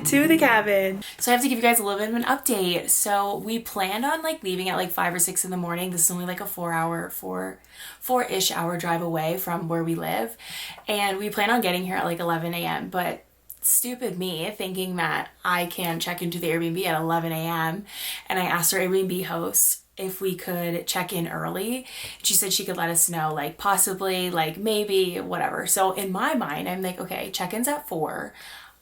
To the cabin. So I have to give you guys a little bit of an update. So we planned on like leaving at like 5 or 6 in the morning. This is only like a 4-ish hour drive away from where we live. And we plan on getting here at like 11 a.m. But stupid me thinking that I can check into the Airbnb at 11 a.m. And I asked our Airbnb host if we could check in early. She said she could let us know, like possibly, like maybe, whatever. So in my mind, I'm like, okay, check-in's at 4.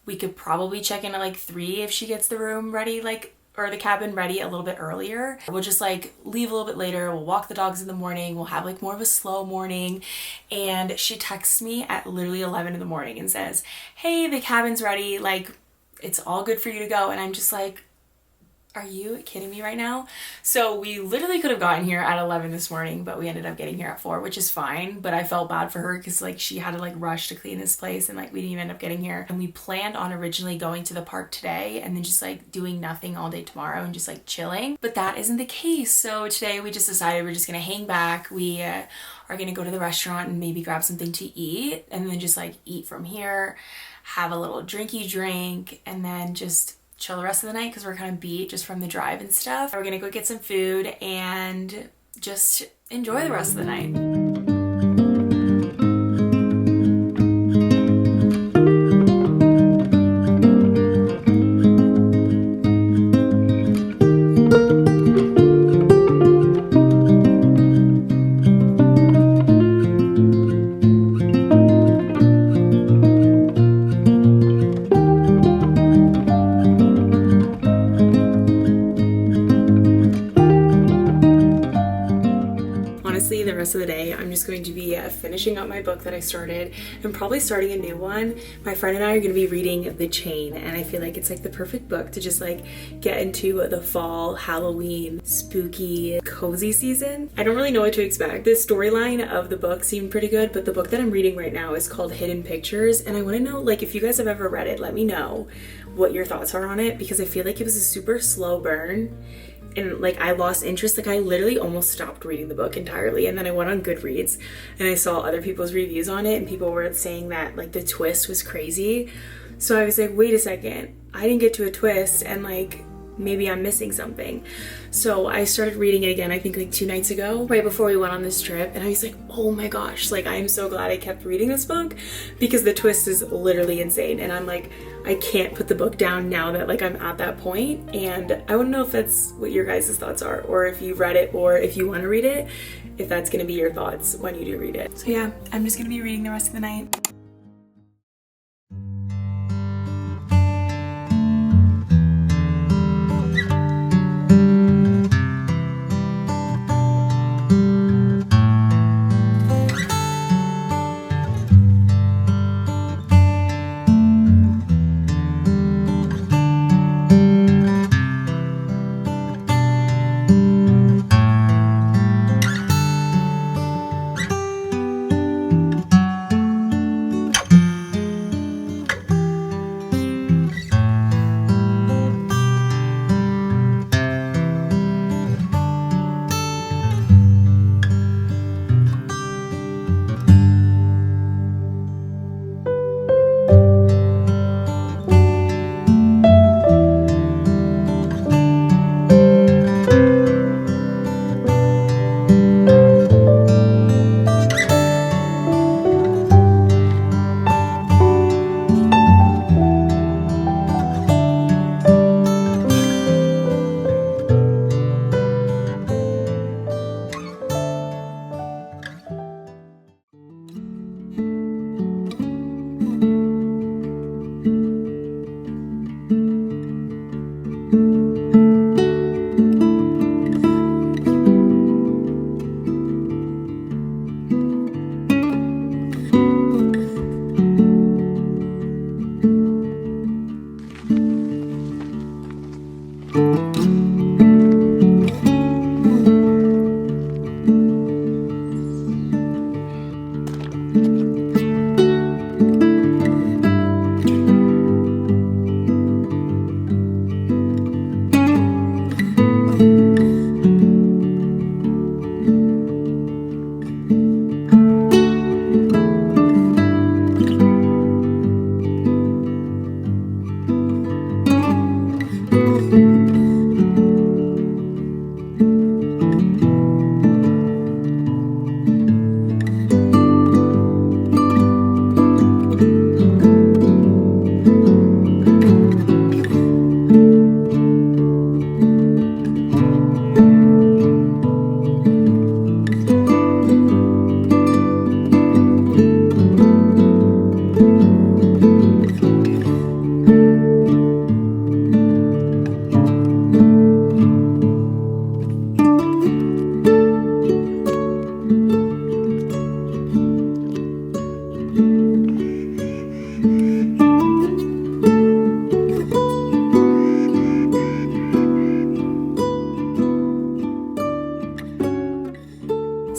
We could probably check in at like 3 if she gets the room ready, like, or the cabin ready a little bit earlier. We'll just like leave a little bit later. We'll walk the dogs in the morning. We'll have like more of a slow morning. And she texts me at literally 11 in the morning and says, hey, the cabin's ready. Like, it's all good for you to go. And I'm just like, are you kidding me right now? So we literally could have gotten here at 11 this morning, but we ended up getting here at 4, which is fine. But I felt bad for her because like she had to like rush to clean this place and like we didn't even end up getting here. And we planned on originally going to the park today and then just like doing nothing all day tomorrow and just like chilling. But that isn't the case. So today we just decided we're just gonna hang back. We are gonna go to the restaurant and maybe grab something to eat and then just like eat from here, have a little drinky drink, and then just chill the rest of the night because we're kind of beat just from the drive and stuff. We're gonna go get some food and just enjoy the rest of the night. The rest of the day I'm just going to be finishing up my book that I started and probably starting a new one. My friend and I are going to be reading The Chain, and I feel like it's like the perfect book to just like get into the fall, Halloween, spooky, cozy season. I don't really know what to expect. The storyline of the book seemed pretty good, but the book that I'm reading right now is called Hidden Pictures, and I want to know, like, if you guys have ever read it, let me know what your thoughts are on it, because I feel like it was a super slow burn. And like I lost interest. Like I literally almost stopped reading the book entirely, and then I went on Goodreads and I saw other people's reviews on it and people were saying that like the twist was crazy. So I was like, wait a second, I didn't get to a twist and like maybe I'm missing something. So I started reading it again, I think like 2 nights ago, right before we went on this trip, and I was like, oh my gosh, like I'm so glad I kept reading this book because the twist is literally insane. And I'm like, I can't put the book down now that like I'm at that point. And I want to know if that's what your guys' thoughts are, or if you've read it, or if you want to read it, if that's going to be your thoughts when you do read it. So yeah, I'm just going to be reading the rest of the night.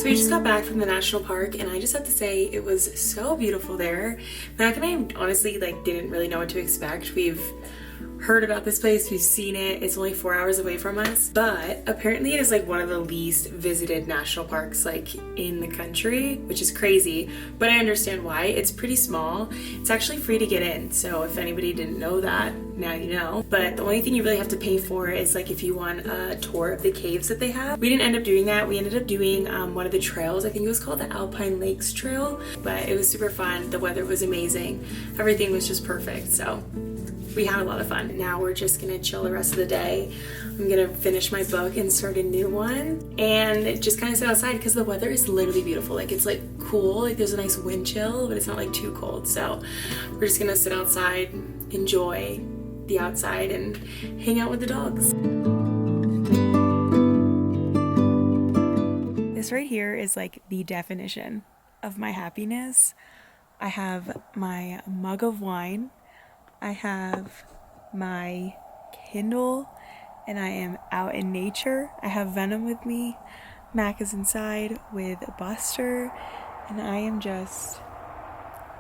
So we just got back from the national park, and I just have to say it was so beautiful there. Mac and I honestly like didn't really know what to expect. We've heard about this place, we've seen it, it's only 4 hours away from us, but apparently it is like one of the least visited national parks like in the country, which is crazy, but I understand why. It's pretty small. It's actually free to get in, so if anybody didn't know that, now you know. But the only thing you really have to pay for is like if you want a tour of the caves that they have. We didn't end up doing that. We ended up doing one of the trails. I think it was called the Alpine Lakes Trail, but it was super fun. The weather was amazing. Everything was just perfect, so we had a lot of fun. Now we're just gonna chill the rest of the day. I'm gonna finish my book and start a new one and just kind of sit outside because the weather is literally beautiful. Like it's like cool, like there's a nice wind chill, but it's not like too cold. So we're just gonna sit outside, enjoy the outside and hang out with the dogs. This right here is like the definition of my happiness. I have my mug of wine, I have my Kindle, and I am out in nature. I have Venom with me, Mac is inside with Buster, and I am just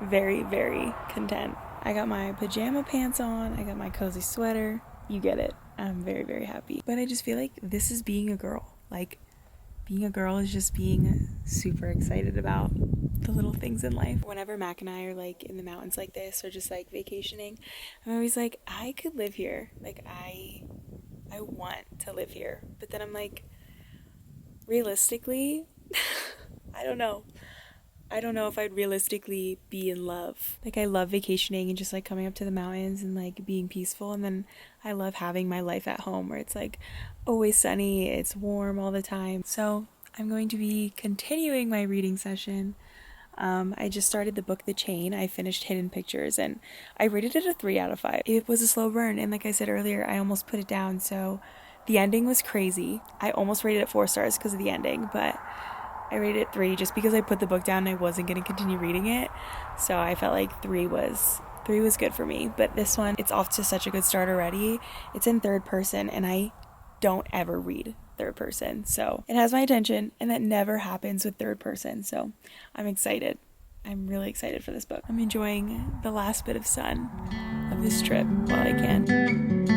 very, very content. I got my pajama pants on, I got my cozy sweater, you get it. I'm very, very happy. But I just feel like this is being a girl. Like, being a girl is just being super excited about the little things in life. Whenever Mac and I are like in the mountains like this or just like vacationing, I'm always like, I could live here. Like I want to live here. But then I'm like, realistically, I don't know if I'd realistically be in love. Like I love vacationing and just like coming up to the mountains and like being peaceful, and then I love having my life at home where it's like always sunny, it's warm all the time. So I'm going to be continuing my reading session. I just started the book The Chain. I finished Hidden Pictures and I rated it a 3 out of 5. It was a slow burn, and like I said earlier, I almost put it down. So the ending was crazy. I almost rated it 4 stars because of the ending, but I rated it 3 just because I put the book down and I wasn't going to continue reading it. So I felt like 3 was good for me. But this one, it's off to such a good start already. It's in third person, and I don't ever read third person, so it has my attention, and that never happens with third person. So I'm excited. I'm really excited for this book. I'm enjoying the last bit of sun of this trip while I can.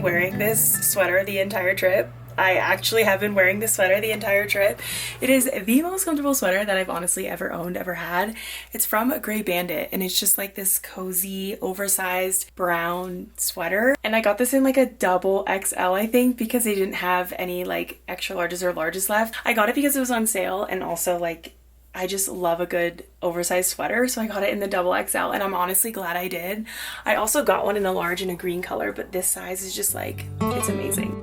Wearing this sweater the entire trip. I actually have been wearing this sweater the entire trip. It is the most comfortable sweater that I've honestly ever owned, ever had. It's from Grey Bandit, and it's just like this cozy, oversized brown sweater. And I got this in like a double XL, I think, because they didn't have any like extra larges or larges left. I got it because it was on sale, and also like I just love a good oversized sweater, so I got it in the double XL, and I'm honestly glad I did. I also got one in a large in a green color, but this size is just like, it's amazing.